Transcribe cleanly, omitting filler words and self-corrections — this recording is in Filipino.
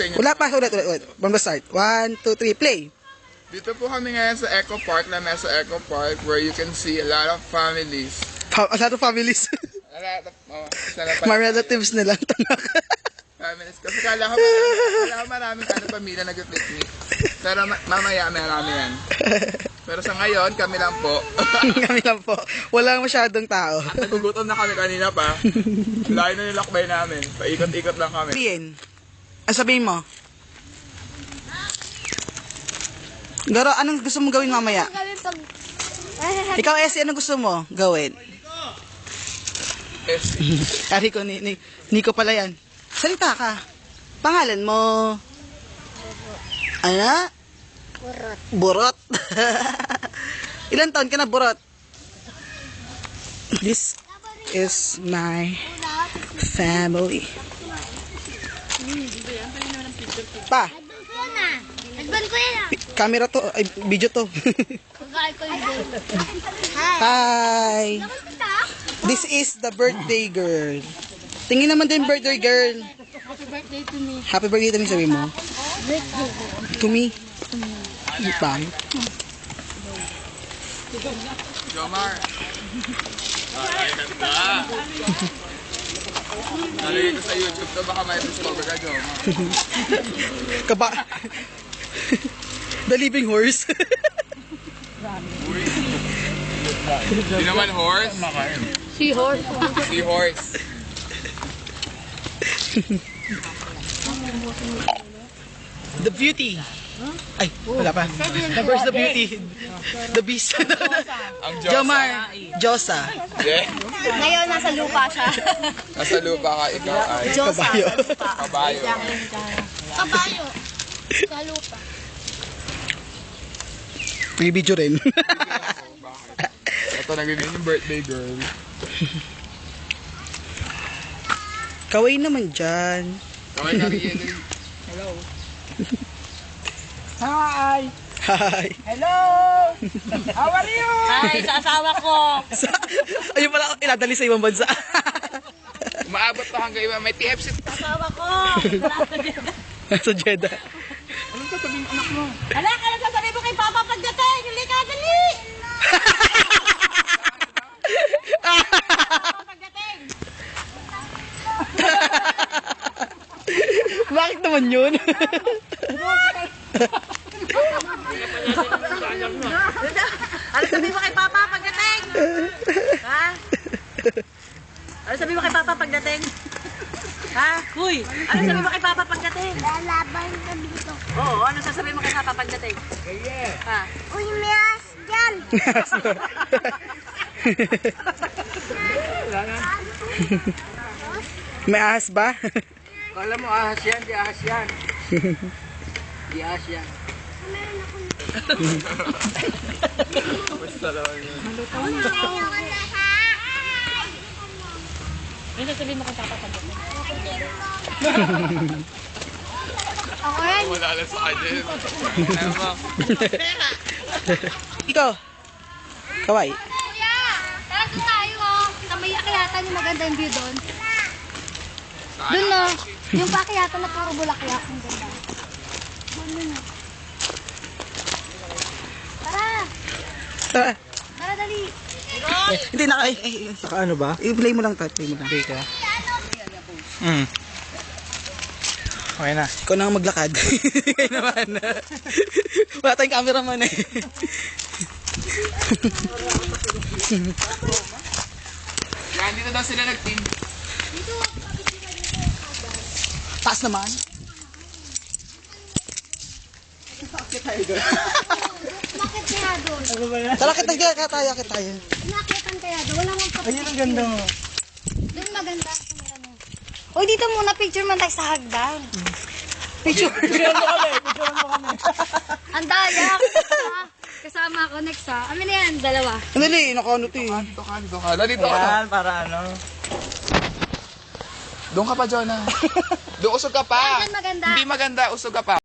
sa inyo. Wala pa, ulit. From the start. 1, 2, 3, play. Dito po kami ngayon sa Eco Park, Lamesa Eco Park, where you can see a lot of families. A lot of families. A lot of, sana pa- My relatives nilang tanak. families. Kasi kala ko maraming pamilya nag-picnic. Pero mamaya marami yan. Pero sa ngayon, kami lang po. Kami lang po. Walang masyadong tao. Nagugutom na kami kanina pa. Layo na nilakbay namin. Paikot-ikot lang kami. Sabihin. Ang sabihin mo? Garo, anong gusto mong gawin mamaya? Ikaw, Essie, anong gusto mo gawin? Ari ko, Nico pala yan. Salita ka. Pangalan mo? Ano? Burot. Ilan taon ka na, Burot? This is my family. Pa, Husband ko yan. camera to, ay, video to. Kagay ko yun. Hi. This is the birthday girl. Tingin naman din birthday girl. Happy birthday to me. Happy birthday to me, sabi mo. To me. Di ba? Jomar. Nalagay ko sa YouTube to, baka may discover ka, Jomar. Kaba. The living horse. Di naman horse. Seahorse. Seahorse. The beauty. Ay, wala pa. Where's the beauty? The beast. Ang Diyosa. Jomar. Josa. Yeah. Ngayon, nasa lupa siya. Nasa lupa ka, ikaw ay Kabayo. kabayo. Kabayo. Sa lupa. May video rin. Ito, nagiging yung birthday girl. Kaway naman dyan. Kaway ka rin yun. Hi. Hello! How are you? Ay, sa asawa ko. Ayun pala, iladali sa ibang bansa. Umaabot pa hanggang iba. May TFC. Asawa ko. Sa Jeddah. Hala, kaya sasabihin mo kay Papa pagdating. Huli ka, dali. Pagdating. Bakit naman yun? Ano sabihin mo kay Papa pagdating? Ha? Ano sabihin mo kay Papa pagdating? Ha? Huy! Ano sabihin mo kay Papa pagdating? Lalaban ka dito. Oo, ano sasabihin mo kay Papa pagdating? Ha? Uy, may as dyan. May ahas ba? Kala mo ahas yan, di ahas yan. Di ahas yan. Basta naman yun. Ano sasabihin mo kay Papa pagdating? Ako yan. Wala lang sa kanya yun. Ano ba? Ikaw. Kaway. Kuya, tara doon tayo oh. Sa may akyatan yung maganda yung view doon. Doon no. Yung pakyatan na puro bulaklak. Ang ganda. Doon no. Tara. Tara. Tara dali. Hindi na, ay, Saka ano ba? i-play mo lang to, play mo lang. Hindi ka. Okay na. Ikaw na ang maglakad. Ikaw naman. Wala tayong cameraman eh. Yan, dito daw sila nag-team. Taas naman. Bakit kaya doon? Tara, kita tayo. Inakyatan kaya doon. Wala mong kapatid. Ayun ang ganda mo. Doon maganda. Uy, dito muna picture man tayo sa hagdan. Picture. Ang daya. Kasama ako next ha. Amin na yan, dalawa. Andali, nakaano to eh. Dito ka. Dito ka. Yan, para ano. Doon ka pa, Jonah. Doon usog ka pa. Yan, maganda. Hindi maganda, usog ka pa.